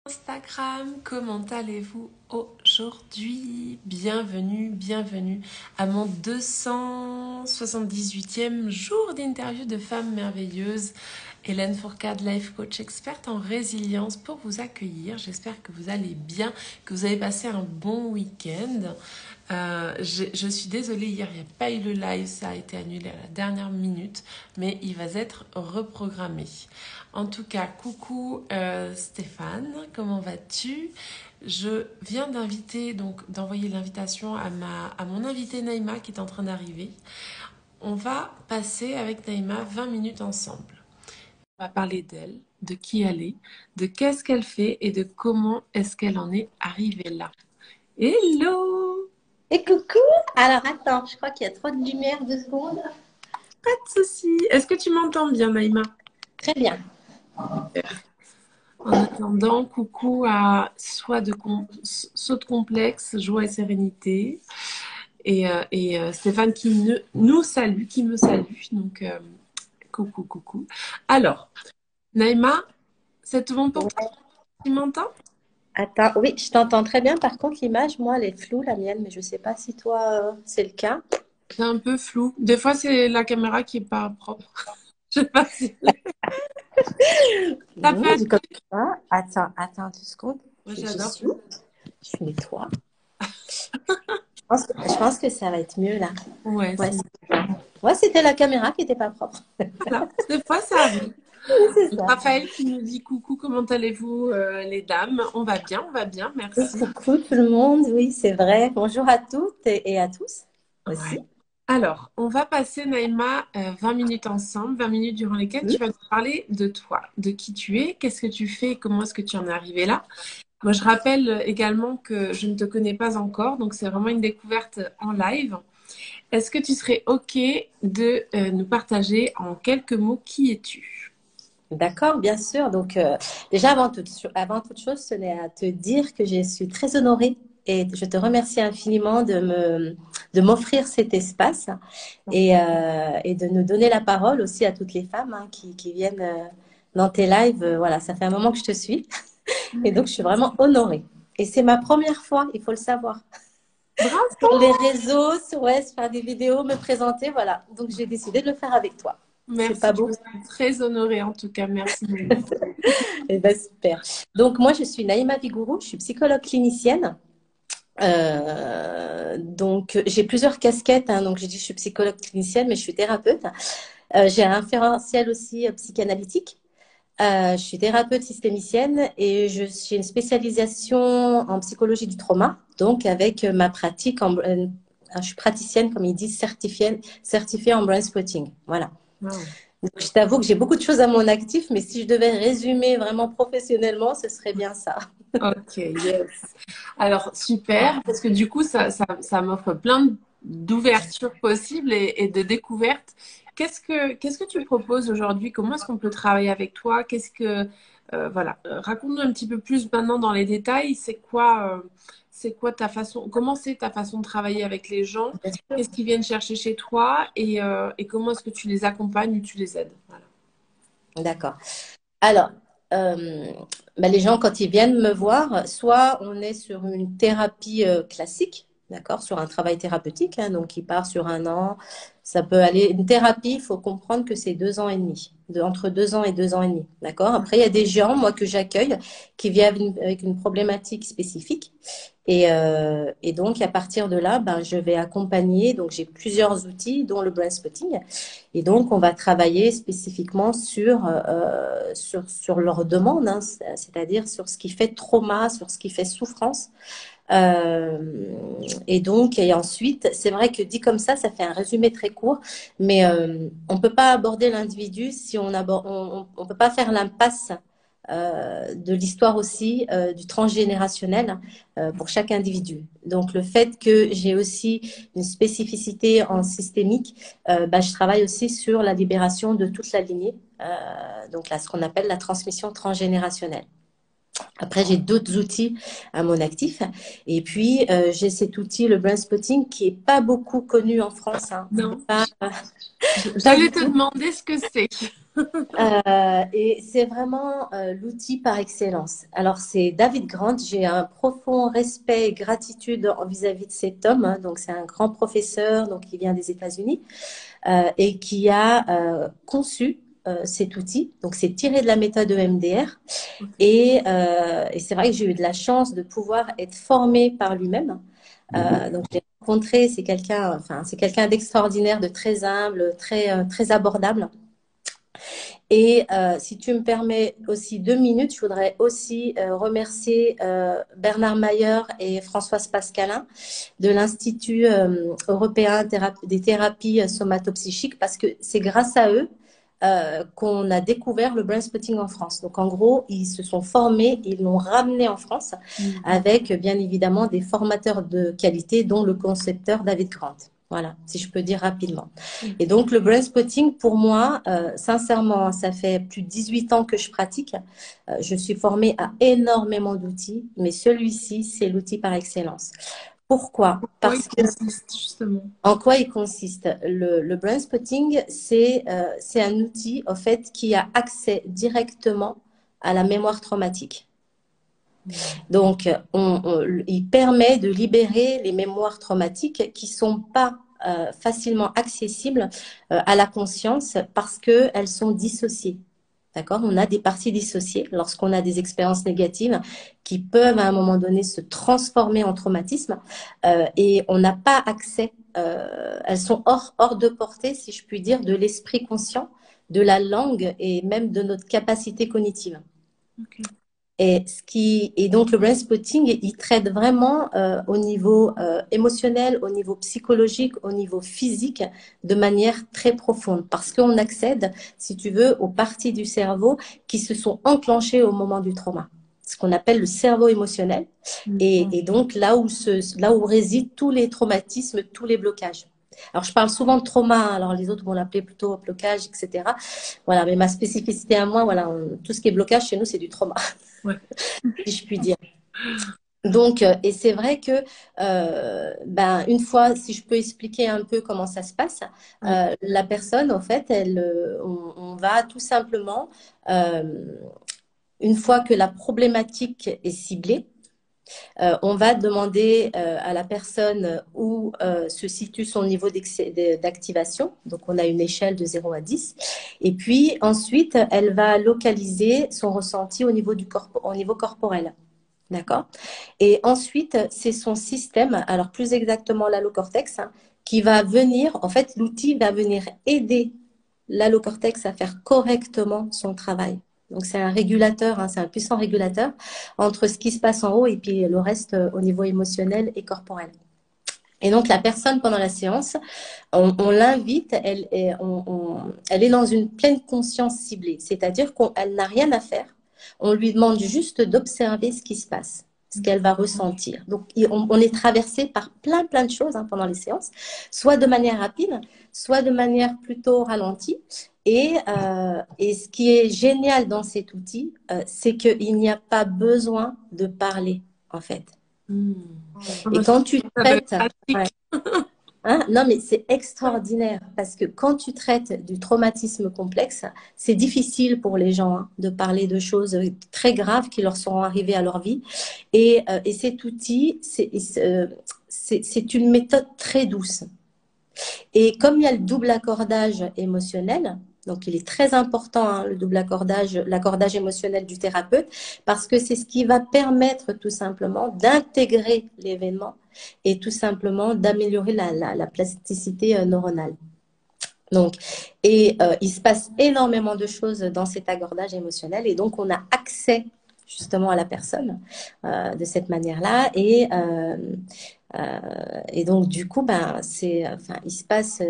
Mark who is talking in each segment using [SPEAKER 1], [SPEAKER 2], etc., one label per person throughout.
[SPEAKER 1] Instagram, comment allez-vous aujourd'hui? Bienvenue à mon 278e jour d'interview de femmes merveilleuses. Hélène Fourcade, life coach experte en résilience pour vous accueillir. J'espère que vous allez bien, que vous avez passé un bon week-end. Je suis désolée, hier il n'y a pas eu le live, ça a été annulé à la dernière minute, mais il va être reprogrammé. En tout cas, coucou Stéphane, comment vas-tu? Je viens d'envoyer l'invitation à mon invitée Naïma qui est en train d'arriver. On va passer avec Naïma 20 minutes ensemble. On va parler d'elle, de qui elle est, de qu'est-ce qu'elle fait et de comment est-ce qu'elle en est arrivée là. Hello!
[SPEAKER 2] Et coucou! Alors attends, je crois qu'il y a trop de lumière, 2 secondes.
[SPEAKER 1] Pas de souci. Est-ce que tu m'entends bien, Naïma?
[SPEAKER 2] Très bien.
[SPEAKER 1] En attendant, coucou à Saut de complexe, joie et sérénité. Et Stéphane nous salue, qui me salue. Donc, coucou. Alors, Naïma, c'est tout bon pour toi? Tu m'entends?
[SPEAKER 2] Attends, oui, je t'entends très bien. Par contre, l'image, moi, elle est floue, la mienne, mais je ne sais pas si toi, c'est le cas.
[SPEAKER 1] C'est un peu flou. Des fois, c'est la caméra qui est pas propre. Je sais pas si... Ça peut
[SPEAKER 2] Dit
[SPEAKER 1] être...
[SPEAKER 2] comme ça. Attends 2 secondes.
[SPEAKER 1] Moi,
[SPEAKER 2] Je
[SPEAKER 1] j'adore.
[SPEAKER 2] suis. Je nettoie. Je pense que ça va être mieux là.
[SPEAKER 1] Ouais,
[SPEAKER 2] Ouais,
[SPEAKER 1] c'est
[SPEAKER 2] ouais, c'était la caméra qui n'était pas propre.
[SPEAKER 1] ça. Des fois, ça arrive.
[SPEAKER 2] Oui, c'est ça.
[SPEAKER 1] Raphaël qui nous dit coucou, comment allez-vous les dames? On va bien,
[SPEAKER 2] Et
[SPEAKER 1] merci.
[SPEAKER 2] coucou tout le monde. Oui, c'est vrai. Bonjour à toutes et à tous
[SPEAKER 1] Ouais.
[SPEAKER 2] aussi.
[SPEAKER 1] Alors, on va passer, Naïma, 20 minutes ensemble, 20 minutes durant lesquelles tu vas nous parler de toi, de qui tu es, qu'est-ce que tu fais, comment est-ce que tu en es arrivé là. Moi, je rappelle également que je ne te connais pas encore, donc c'est vraiment une découverte en live. Est-ce que tu serais OK de nous partager en quelques mots qui es-tu?
[SPEAKER 2] D'accord, bien sûr. Donc, déjà, avant toute chose, je tenais à te dire que je suis très honorée et je te remercie infiniment de m'offrir cet espace et de nous donner la parole aussi à toutes les femmes qui viennent dans tes lives. Voilà, ça fait un moment que je te suis et donc je suis vraiment honorée. Et c'est ma première fois, il faut le savoir,
[SPEAKER 1] Bravo!
[SPEAKER 2] sur les réseaux, ouais, faire des vidéos, me présenter, voilà. Donc, j'ai décidé de le faire avec toi. C'est
[SPEAKER 1] Merci,
[SPEAKER 2] pas
[SPEAKER 1] je
[SPEAKER 2] beau?
[SPEAKER 1] me sens très honorée en tout cas, merci Naïma.
[SPEAKER 2] Eh ben, super. Donc, moi, je suis Naïma Vigourou, je suis psychologue clinicienne. Donc, j'ai plusieurs casquettes. Donc, j'ai dit je suis psychologue clinicienne, mais je suis thérapeute. J'ai un référentiel aussi psychanalytique. Je suis thérapeute systémicienne et j'ai une spécialisation en psychologie du trauma. Donc, avec ma pratique, je suis praticienne, comme ils disent, certifiée en brain spotting. Voilà.
[SPEAKER 1] Wow.
[SPEAKER 2] Donc, je t'avoue que j'ai beaucoup de choses à mon actif, mais si je devais résumer vraiment professionnellement, ce serait bien ça.
[SPEAKER 1] Ok, yes. Alors, super, parce que du coup, ça m'offre plein d'ouvertures possibles et de découvertes. Qu'est-ce que tu proposes aujourd'hui? Comment est-ce qu'on peut travailler avec toi? Voilà, raconte-nous un petit peu plus maintenant dans les détails. C'est quoi ta façon, comment c'est ta façon de travailler avec les gens? Qu'est-ce qu'ils viennent chercher chez toi et comment est-ce que tu les accompagnes ou tu les aides? Voilà.
[SPEAKER 2] D'accord. Alors, euh, les gens, quand ils viennent me voir, soit on est sur une thérapie classique, d'accord, sur un travail thérapeutique, donc qui part sur un an. Ça peut aller. Une thérapie, il faut comprendre que c'est 2 ans et demi, entre 2 ans et 2 ans et demi, d'accord. Après, il y a des gens, moi, que j'accueille, qui viennent avec une problématique spécifique. Et donc, à partir de là, je vais accompagner. Donc, j'ai plusieurs outils, dont le brain spotting. Et donc, on va travailler spécifiquement sur leurs demandes, c'est-à-dire sur ce qui fait trauma, sur ce qui fait souffrance. Euh, et ensuite, c'est vrai que dit comme ça fait un résumé très court, mais on ne peut pas aborder l'individu si on peut pas faire l'impasse de l'histoire aussi du transgénérationnel pour chaque individu. Donc le fait que j'ai aussi une spécificité en systémique, je travaille aussi sur la libération de toute la lignée, donc là ce qu'on appelle la transmission transgénérationnelle. Après, j'ai d'autres outils à mon actif. Et puis, j'ai cet outil, le brain spotting, qui est pas beaucoup connu en France, hein.
[SPEAKER 1] Non,
[SPEAKER 2] Pas, pas
[SPEAKER 1] j'allais
[SPEAKER 2] du
[SPEAKER 1] te
[SPEAKER 2] tout.
[SPEAKER 1] demander ce que c'est.
[SPEAKER 2] Et c'est vraiment l'outil par excellence. Alors, c'est David Grant. J'ai un profond respect et gratitude vis-à-vis de cet homme, hein. Donc, c'est un grand professeur, donc il vient des États-Unis, et qui a conçu cet outil. Donc, c'est tiré de la méthode EMDR. Et c'est vrai que j'ai eu de la chance de pouvoir être formée par lui-même. Donc, je l'ai rencontré. C'est quelqu'un d'extraordinaire, de très humble, très abordable. Et si tu me permets aussi 2 minutes, je voudrais aussi remercier Bernard Mayer et Françoise Pascalin de l'Institut européen des thérapies somatopsychiques parce que c'est grâce à eux qu'on a découvert le brain spotting en France. Donc en gros, ils se sont formés, ils l'ont ramené en France avec bien évidemment des formateurs de qualité dont le concepteur David Grant. Voilà, si je peux dire rapidement. Et donc, le brain spotting, pour moi, sincèrement, ça fait plus de 18 ans que je pratique. Je suis formée à énormément d'outils, mais celui-ci, c'est l'outil par excellence. Pourquoi?
[SPEAKER 1] Quoi il
[SPEAKER 2] Parce que,
[SPEAKER 1] consiste justement?
[SPEAKER 2] en quoi il consiste? Le brain spotting, c'est un outil, en fait, qui a accès directement à la mémoire traumatique. Donc, il permet de libérer les mémoires traumatiques qui sont pas facilement accessibles à la conscience parce qu'elles sont dissociées. D'accord? On a des parties dissociées lorsqu'on a des expériences négatives qui peuvent à un moment donné se transformer en traumatisme et on n'a pas accès, elles sont hors de portée, si je puis dire, de l'esprit conscient, de la langue et même de notre capacité cognitive.
[SPEAKER 1] Ok.
[SPEAKER 2] Et donc le brain spotting, il traite vraiment au niveau émotionnel, au niveau psychologique, au niveau physique, de manière très profonde, parce qu'on accède, si tu veux, aux parties du cerveau qui se sont enclenchées au moment du trauma, ce qu'on appelle le cerveau émotionnel, et donc là où résident tous les traumatismes, tous les blocages. Alors, je parle souvent de trauma, hein, alors les autres vont l'appeler plutôt blocage, etc. Voilà, mais ma spécificité à moi, voilà, tout ce qui est blocage chez nous, c'est du trauma.
[SPEAKER 1] Ouais.
[SPEAKER 2] Si je puis dire. Donc, et c'est vrai que, une fois, si je peux expliquer un peu comment ça se passe, la personne, en fait, on va tout simplement, une fois que la problématique est ciblée, on va demander à la personne où se situe son niveau d'activation. Donc, on a une échelle de 0 à 10. Et puis, ensuite, elle va localiser son ressenti au niveau au niveau corporel. D'accord? Et ensuite, c'est son système, alors plus exactement l'allocortex, hein, qui va venir, en fait, l'outil va venir aider l'allocortex à faire correctement son travail. Donc, c'est un régulateur, hein, c'est un puissant régulateur entre ce qui se passe en haut et puis le reste au niveau émotionnel et corporel. Et donc, la personne, pendant la séance, on l'invite, elle est dans une pleine conscience ciblée, c'est-à-dire qu'elle n'a rien à faire. On lui demande juste d'observer ce qui se passe, ce qu'elle va ressentir. Donc, on est traversé par plein de choses hein, pendant les séances, soit de manière rapide, soit de manière plutôt ralentie. Et ce qui est génial dans cet outil, c'est qu'il n'y a pas besoin de parler, en fait. Et quand tu traites, ouais, hein, non mais c'est extraordinaire parce que quand tu traites du traumatisme complexe, c'est difficile pour les gens hein, de parler de choses très graves qui leur sont arrivées à leur vie. Et cet outil, c'est une méthode très douce. Et comme il y a le double accordage émotionnel, donc il est très important, hein, le double accordage, l'accordage émotionnel du thérapeute, parce que c'est ce qui va permettre tout simplement d'intégrer l'événement et tout simplement d'améliorer la plasticité neuronale. Donc, il se passe énormément de choses dans cet accordage émotionnel et donc on a accès justement à la personne de cette manière-là et donc du coup il se passe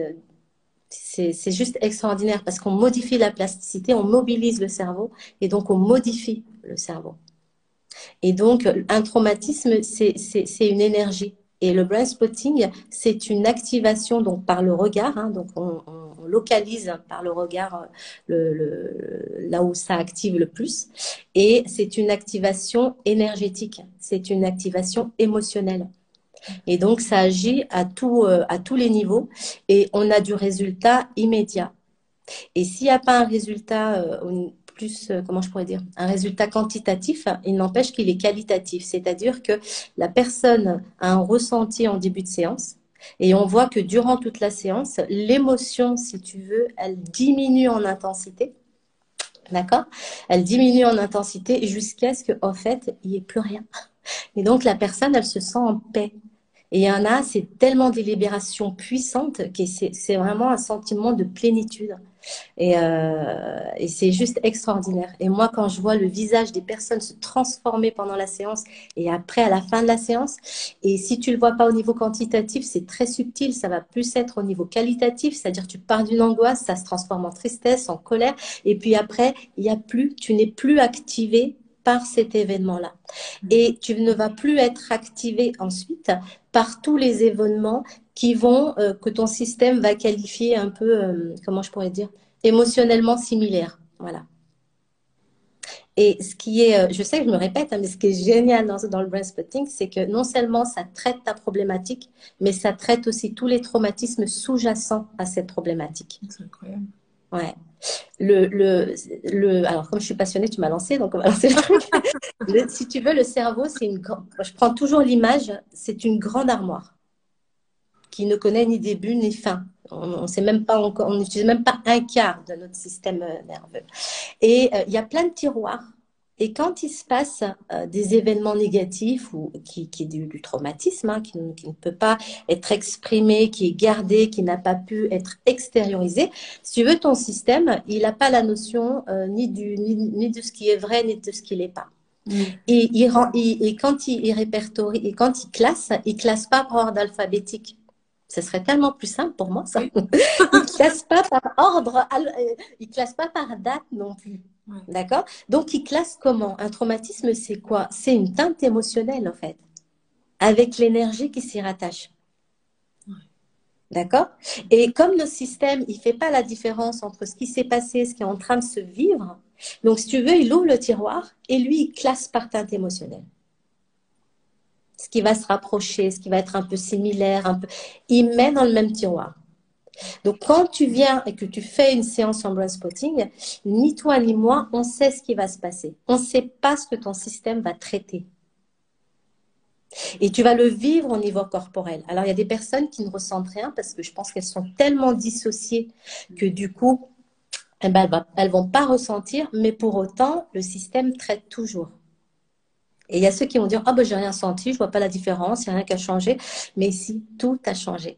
[SPEAKER 2] c'est juste extraordinaire parce qu'on modifie la plasticité, on mobilise le cerveau et donc on modifie le cerveau. Et donc, un traumatisme, c'est une énergie. Et le brain spotting, c'est une activation donc par le regard. Hein, donc, on on localise par le regard là où ça active le plus. Et c'est une activation énergétique, c'est une activation émotionnelle. Et donc, ça agit à tous les niveaux et on a du résultat immédiat. Et s'il n'y a pas un résultat plus, comment je pourrais dire, un résultat quantitatif, il n'empêche qu'il est qualitatif. C'est-à-dire que la personne a un ressenti en début de séance et on voit que durant toute la séance, l'émotion, si tu veux, elle diminue en intensité. D'accord? Elle diminue en intensité jusqu'à ce qu'en fait, il n'y ait plus rien. Et donc, la personne, elle se sent en paix. Et il y en a, c'est tellement des libérations puissantes que c'est vraiment un sentiment de plénitude. Et c'est juste extraordinaire. Et moi, quand je vois le visage des personnes se transformer pendant la séance et après, à la fin de la séance, et si tu le vois pas au niveau quantitatif, c'est très subtil, ça va plus être au niveau qualitatif, c'est-à-dire tu pars d'une angoisse, ça se transforme en tristesse, en colère, et puis après, il y a plus, tu n'es plus activé par cet événement-là. Et tu ne vas plus être activé ensuite par tous les événements qui vont, que ton système va qualifier un peu, comment je pourrais dire, émotionnellement similaires. Voilà. Et ce qui est, je sais que je me répète, hein, mais ce qui est génial dans le brain spotting, c'est que non seulement ça traite ta problématique, mais ça traite aussi tous les traumatismes sous-jacents à cette problématique.
[SPEAKER 1] C'est incroyable.
[SPEAKER 2] Ouais. Alors, comme je suis passionnée, tu m'as lancé, donc on va lancer le truc. Si tu veux, le cerveau, je prends toujours l'image, c'est une grande armoire qui ne connaît ni début ni fin. On sait même pas encore, on n'utilise même pas un quart de notre système nerveux. Et il y a plein de tiroirs. Et quand il se passe des événements négatifs ou qui est du traumatisme, hein, qui ne peut pas être exprimé, qui est gardé, qui n'a pas pu être extériorisé, si tu veux, ton système, il n'a pas la notion ni de ce qui est vrai, ni de ce qui n'est pas. Et quand il répertorie, et quand il classe pas par ordre alphabétique. Ce serait tellement plus simple pour moi, ça.
[SPEAKER 1] Oui.
[SPEAKER 2] Il classe pas par ordre, il classe pas par date non plus.
[SPEAKER 1] Ouais.
[SPEAKER 2] D'accord? Donc, il classe comment? Un traumatisme, c'est quoi? C'est une teinte émotionnelle, en fait, avec l'énergie qui s'y rattache.
[SPEAKER 1] Ouais.
[SPEAKER 2] D'accord? Et comme le système, il fait pas la différence entre ce qui s'est passé, ce qui est en train de se vivre, donc, si tu veux, il ouvre le tiroir et lui, il classe par teinte émotionnelle. Ce qui va se rapprocher, ce qui va être un peu similaire, il met dans le même tiroir. Donc, quand tu viens et que tu fais une séance en brain spotting, ni toi ni moi, on sait ce qui va se passer. On ne sait pas ce que ton système va traiter. Et tu vas le vivre au niveau corporel. Alors, il y a des personnes qui ne ressentent rien parce que je pense qu'elles sont tellement dissociées que du coup, eh ben, elles ne vont pas ressentir, mais pour autant, le système traite toujours. Et il y a ceux qui vont dire, ah ben j'ai rien senti, je vois pas la différence, il n'y a rien qui a changé. Mais ici, tout a changé.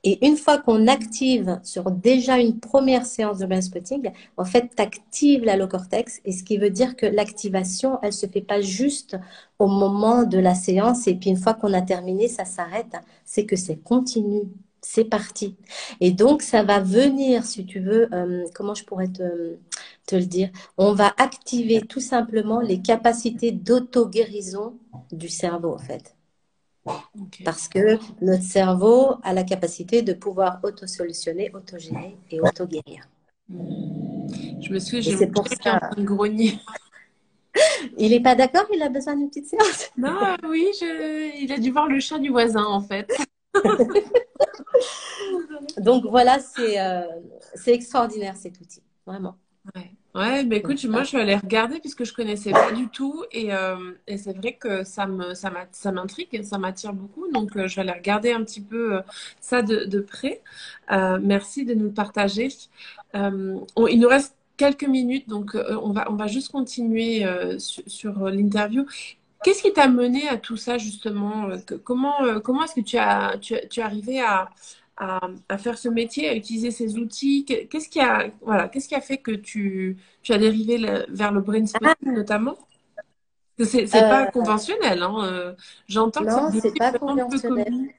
[SPEAKER 2] Et une fois qu'on active sur déjà une première séance de brain spotting, en fait, tu actives l'allocortex. Et ce qui veut dire que l'activation, elle se fait pas juste au moment de la séance. Et puis une fois qu'on a terminé, ça s'arrête. C'est que c'est continu. C'est parti. Et donc, ça va venir, si tu veux, comment je pourrais te le dire? On va activer tout simplement les capacités d'auto-guérison du cerveau, en fait.
[SPEAKER 1] Okay.
[SPEAKER 2] Parce que notre cerveau a la capacité de pouvoir auto-solutionner, auto-gérer et auto-guérir.
[SPEAKER 1] Je me suis,
[SPEAKER 2] Et
[SPEAKER 1] j'ai
[SPEAKER 2] c'est
[SPEAKER 1] mon
[SPEAKER 2] pour
[SPEAKER 1] chien qui est en
[SPEAKER 2] ça.
[SPEAKER 1] train de grogner.
[SPEAKER 2] Il n'est pas d'accord, il a besoin d'une petite séance.
[SPEAKER 1] Non, oui, il a dû voir le chat du voisin, en fait.
[SPEAKER 2] Donc voilà, c'est extraordinaire cet outil, vraiment.
[SPEAKER 1] Ouais, ouais, bah écoute, moi je vais aller regarder puisque je connaissais pas du tout et c'est vrai que ça m'intrigue, ça m'attire beaucoup, donc je vais aller regarder un petit peu ça de près. Merci de nous le partager. Il nous reste quelques minutes, donc on va juste continuer sur l'interview. Qu'est-ce qui t'a mené à tout ça justement? Comment est-ce que tu es arrivé à faire ce métier, à utiliser ces outils? Qu'est-ce qui a fait que tu as dérivé vers le brain
[SPEAKER 2] Ah,
[SPEAKER 1] spotting notamment? Parce que c'est pas
[SPEAKER 2] euh,
[SPEAKER 1] conventionnel, hein. J'entends que c'est
[SPEAKER 2] non, c'est
[SPEAKER 1] devenu
[SPEAKER 2] pas
[SPEAKER 1] vraiment peu
[SPEAKER 2] conventionnel.
[SPEAKER 1] connu.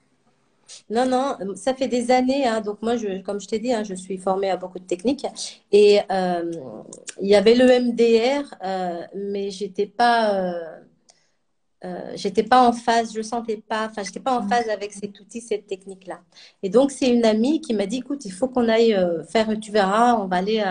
[SPEAKER 2] Non, non, ça fait des années, hein. Donc moi, comme je t'ai dit, hein, je suis formée à beaucoup de techniques. Et il y avait le MDR, mais j'étais pas. j'étais pas en phase, je sentais pas, enfin, j'étais pas en phase avec cet outil, cette technique-là. Et donc, c'est une amie qui m'a dit, écoute, il faut qu'on aille faire, tu verras, on va aller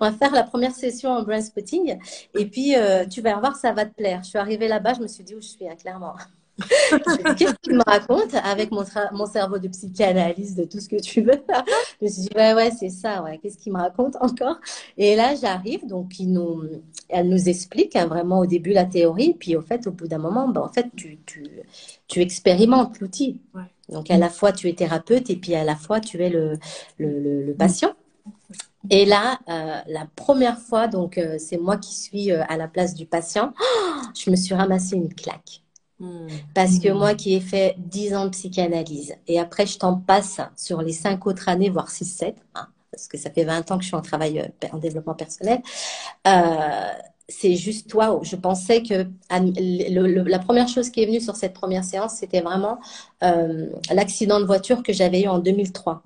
[SPEAKER 2] on va faire la première session en brain spotting et puis tu vas voir, ça va te plaire. Je suis arrivée là-bas, je me suis dit où je suis, hein, clairement. Je me dis, qu'est-ce qu'il me raconte avec mon cerveau de psychanalyste, de tout ce que tu veux. Je me suis dit, ouais, ouais, c'est ça, ouais, qu'est-ce qu'il me raconte encore? Et là, j'arrive, donc elle nous explique hein, vraiment au début la théorie, puis au fait, au bout d'un moment, ben, en fait, tu expérimentes l'outil.
[SPEAKER 1] Ouais.
[SPEAKER 2] Donc, à la fois, tu es thérapeute et puis à la fois, tu es le patient. Et là, la première fois, donc c'est moi qui suis à la place du patient, je me suis ramassé une claque. Parce que moi qui ai fait 10 ans de psychanalyse, et après je t'en passe sur les 5 autres années, voire 6, 7, hein, parce que ça fait 20 ans que je suis en travail en développement personnel, euh, c'est juste toi. Je pensais que la première chose qui est venue sur cette première séance, c'était vraiment l'accident de voiture que j'avais eu en 2003.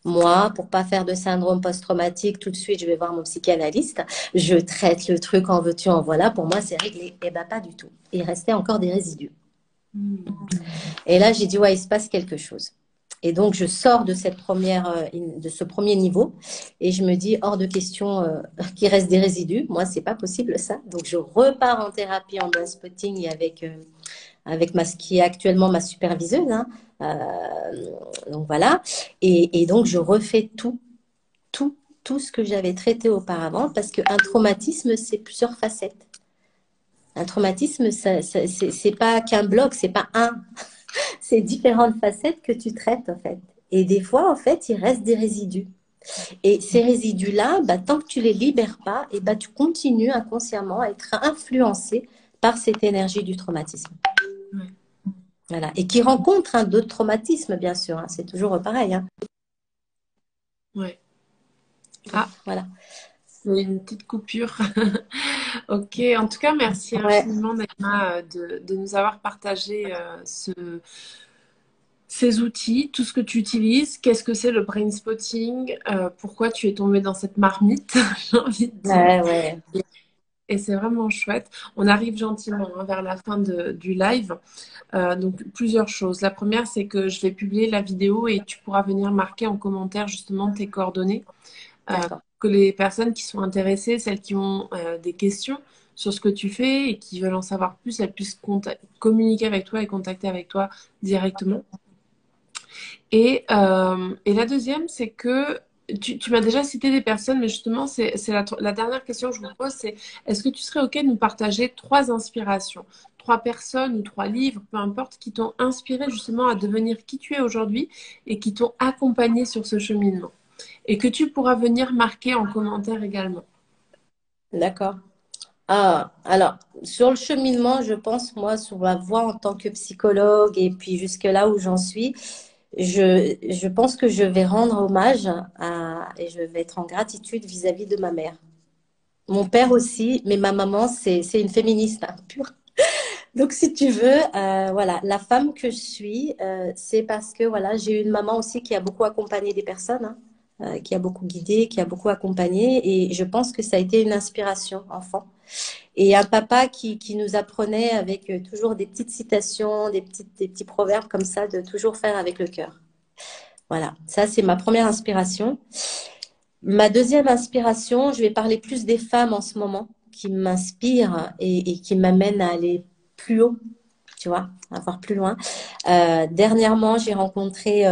[SPEAKER 2] Moi, pour pas faire de syndrome post-traumatique, tout de suite, je vais voir mon psychanalyste. Je traite le truc en veux-tu, en voilà. Pour moi, c'est réglé. Eh ben, pas du tout. Il restait encore des résidus. Et là, j'ai dit, ouais, il se passe quelque chose. Et donc, je sors de de ce premier niveau et je me dis, hors de question qu'il reste des résidus. Moi, c'est pas possible ça. Donc, je repars en thérapie en brain spotting et avec ce qui est actuellement ma superviseuse. Hein. Donc, voilà. Et donc, je refais tout ce que j'avais traité auparavant parce qu'un traumatisme, c'est plusieurs facettes. Un traumatisme, c'est pas qu'un bloc, c'est pas c'est différentes facettes que tu traites en fait. Et des fois, en fait, il reste des résidus. Et ces résidus-là, bah, tant que tu les libères pas, et bah, tu continues inconsciemment à être influencé par cette énergie du traumatisme.
[SPEAKER 1] Ouais.
[SPEAKER 2] Voilà. Et qui rencontre d'autres traumatismes, bien sûr. Hein. C'est toujours pareil. Hein.
[SPEAKER 1] Ouais. Ah,
[SPEAKER 2] voilà.
[SPEAKER 1] il y a une petite coupure. Ok, en tout cas, merci
[SPEAKER 2] Ouais.
[SPEAKER 1] infiniment, Naïma, de nous avoir partagé ces outils, tout ce que tu utilises, qu'est-ce que c'est le brain spotting, pourquoi tu es tombée dans cette marmite, j'ai envie de dire.
[SPEAKER 2] Ouais.
[SPEAKER 1] Et c'est vraiment chouette. On arrive gentiment hein, vers la fin du live. Donc, plusieurs choses. La première, c'est que je vais publier la vidéo et tu pourras venir marquer en commentaire justement tes coordonnées.
[SPEAKER 2] D'accord.
[SPEAKER 1] Que les personnes qui sont intéressées, celles qui ont des questions sur ce que tu fais et qui veulent en savoir plus, elles puissent communiquer avec toi et contacter avec toi directement. Et la deuxième, c'est que tu m'as déjà cité des personnes, mais justement, c'est la dernière question que je vous pose, c'est est-ce que tu serais OK de nous partager 3 inspirations, 3 personnes ou 3 livres, peu importe, qui t'ont inspiré justement à devenir qui tu es aujourd'hui et qui t'ont accompagné sur ce cheminement et que tu pourras venir marquer en commentaire également.
[SPEAKER 2] D'accord. Ah, alors, sur le cheminement, je pense, moi, sur ma voie en tant que psychologue et puis jusque là où j'en suis, je pense que je vais rendre hommage et je vais être en gratitude vis-à-vis de ma mère. Mon père aussi, mais ma maman, c'est une féministe hein, pure. Donc, si tu veux, voilà, la femme que je suis, c'est parce que voilà, j'ai eu une maman aussi qui a beaucoup accompagné des personnes, hein, qui a beaucoup guidé, qui a beaucoup accompagné, et je pense que ça a été une inspiration enfant. Et un papa qui nous apprenait avec toujours des petites citations, des petits proverbes comme ça, de toujours faire avec le cœur. Voilà, ça c'est ma première inspiration. Ma deuxième inspiration, je vais parler plus des femmes en ce moment qui m'inspirent et qui m'amènent à aller plus haut, tu vois, à voir plus loin. Dernièrement, j'ai rencontré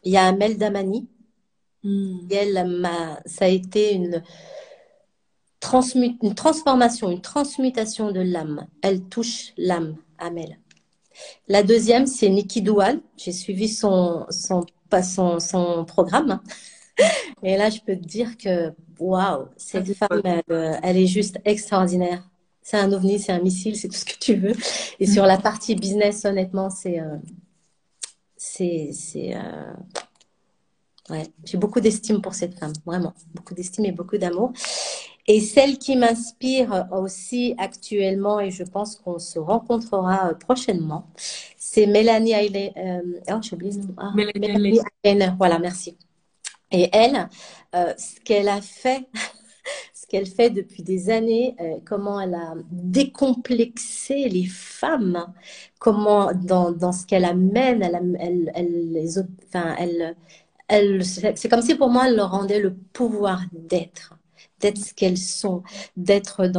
[SPEAKER 2] Yahamel Damani. Et ça a été une transformation, une transmutation de l'âme. Elle touche l'âme, Amel. La deuxième, c'est Nikki Doual. J'ai suivi son programme. Et là, je peux te dire que, waouh, cette femme, elle est juste extraordinaire. C'est un ovni, c'est un missile, c'est tout ce que tu veux. Et sur la partie business, honnêtement, ouais, j'ai beaucoup d'estime pour cette femme, vraiment. Beaucoup d'estime et beaucoup d'amour. Et celle qui m'inspire aussi actuellement, et je pense qu'on se rencontrera prochainement, c'est Mélanie Ayler. Oh, j'ai oublié le nom. Ah, Mélanie Ayler. Voilà, merci. Et elle, ce qu'elle a fait, qu'elle fait depuis des années, comment elle a décomplexé les femmes, comment dans ce qu'elle amène, les autres, enfin, c'est comme si pour moi, elle leur rendait le pouvoir d'être ce qu'elles sont, d'être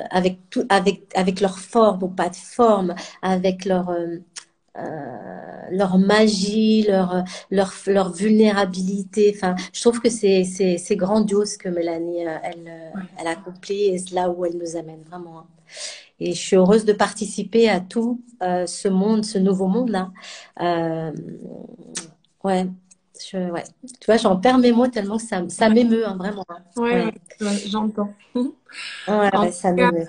[SPEAKER 2] avec tout, avec leur forme ou pas de forme, avec leur magie, leur vulnérabilité. Enfin, je trouve que c'est grandiose ce que Mélanie, elle accomplit et c'est là où elle nous amène vraiment, hein. Et je suis heureuse de participer à tout ce monde, ce nouveau monde-là. Euh, ouais, ouais. Tu vois, j'en perds mes mots tellement que ça m'émeut, hein, vraiment, hein.
[SPEAKER 1] Ouais,
[SPEAKER 2] Ouais,
[SPEAKER 1] ouais, ouais, j'entends.
[SPEAKER 2] ouais,
[SPEAKER 1] En
[SPEAKER 2] ouais,
[SPEAKER 1] tout
[SPEAKER 2] ça
[SPEAKER 1] cas,
[SPEAKER 2] m'émeut.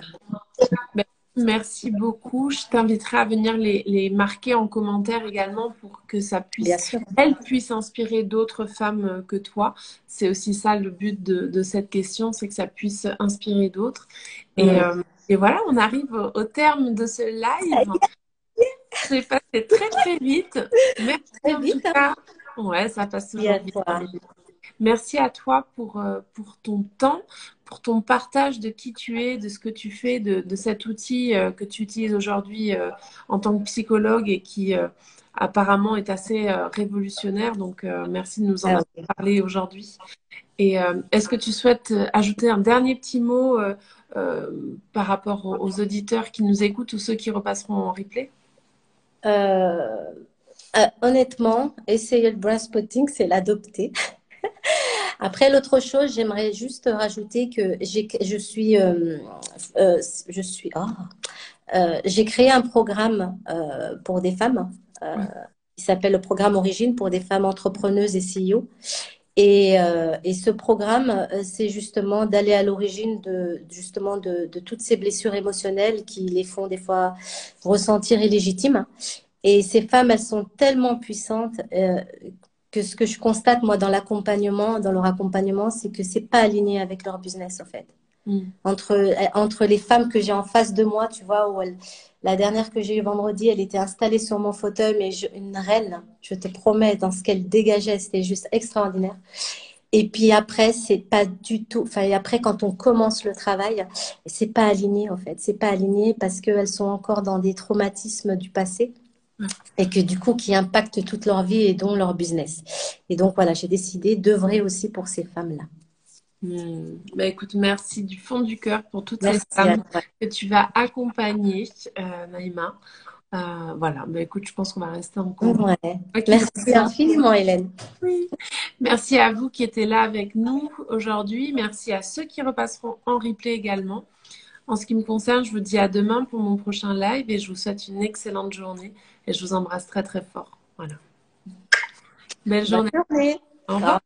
[SPEAKER 1] ben, merci beaucoup. Je t'inviterai à venir les marquer en commentaire également pour que ça
[SPEAKER 2] Bien
[SPEAKER 1] puisse,
[SPEAKER 2] sûr.
[SPEAKER 1] elles puissent inspirer d'autres femmes que toi. C'est aussi ça le but de cette question, c'est que ça puisse inspirer d'autres. Et,
[SPEAKER 2] Mm.
[SPEAKER 1] euh, et voilà, on arrive au terme de ce
[SPEAKER 2] Ça
[SPEAKER 1] live.
[SPEAKER 2] y est,
[SPEAKER 1] C'est passé très très vite. Merci
[SPEAKER 2] très
[SPEAKER 1] en tout
[SPEAKER 2] vite, hein.
[SPEAKER 1] cas. Ouais, ça passe
[SPEAKER 2] Et
[SPEAKER 1] toujours
[SPEAKER 2] à
[SPEAKER 1] vite.
[SPEAKER 2] toi.
[SPEAKER 1] Merci à toi pour ton temps, pour ton partage de qui tu es, de ce que tu fais, de cet outil que tu utilises aujourd'hui en tant que psychologue et qui apparemment est assez révolutionnaire. Donc, merci de nous en
[SPEAKER 2] Ah
[SPEAKER 1] avoir
[SPEAKER 2] oui.
[SPEAKER 1] parlé aujourd'hui. Et est-ce que tu souhaites ajouter un dernier petit mot par rapport aux auditeurs qui nous écoutent ou ceux qui repasseront en replay?
[SPEAKER 2] Euh, honnêtement, essayer le brain spotting, c'est l'adopter. Après, l'autre chose, j'aimerais juste rajouter que euh, je suis, oh, j'ai créé un programme pour des femmes
[SPEAKER 1] Ouais.
[SPEAKER 2] qui s'appelle le programme Origine pour des femmes entrepreneuses et CEO. Et ce programme, c'est justement d'aller à l'origine de toutes ces blessures émotionnelles qui les font des fois ressentir illégitimes. Et ces femmes, elles sont tellement puissantes que ce que je constate, moi, dans leur accompagnement, c'est que c'est pas aligné avec leur business, en fait.
[SPEAKER 1] Mm.
[SPEAKER 2] Entre les femmes que j'ai en face de moi, tu vois, la dernière que j'ai eue vendredi, elle était installée sur mon fauteuil, mais une reine, je te promets, dans ce qu'elle dégageait, c'était juste extraordinaire. Et puis après, c'est pas du tout. Enfin, et après, quand on commence le travail, c'est pas aligné en fait. C'est pas aligné parce qu'elles sont encore dans des traumatismes du passé
[SPEAKER 1] Ouais.
[SPEAKER 2] et que du coup, qui impactent toute leur vie et dont leur business. Et donc voilà, j'ai décidé d'œuvrer aussi pour ces femmes-là.
[SPEAKER 1] Bah, écoute, merci du fond du cœur pour toutes ces
[SPEAKER 2] Merci à
[SPEAKER 1] femmes
[SPEAKER 2] toi.
[SPEAKER 1] que tu vas accompagner, Naïma. Voilà, bah, écoute, je pense qu'on va rester en contact.
[SPEAKER 2] Ouais.
[SPEAKER 1] Quoi qu'il en
[SPEAKER 2] Merci
[SPEAKER 1] soit.
[SPEAKER 2] infiniment, Hélène.
[SPEAKER 1] Oui. Merci à vous qui étiez là avec nous aujourd'hui. Merci à ceux qui repasseront en replay également. En ce qui me concerne, je vous dis à demain pour mon prochain live et je vous souhaite une excellente journée et je vous embrasse très très fort. Voilà. Belle
[SPEAKER 2] Bonne
[SPEAKER 1] journée.
[SPEAKER 2] journée.
[SPEAKER 1] Au
[SPEAKER 2] Au
[SPEAKER 1] revoir.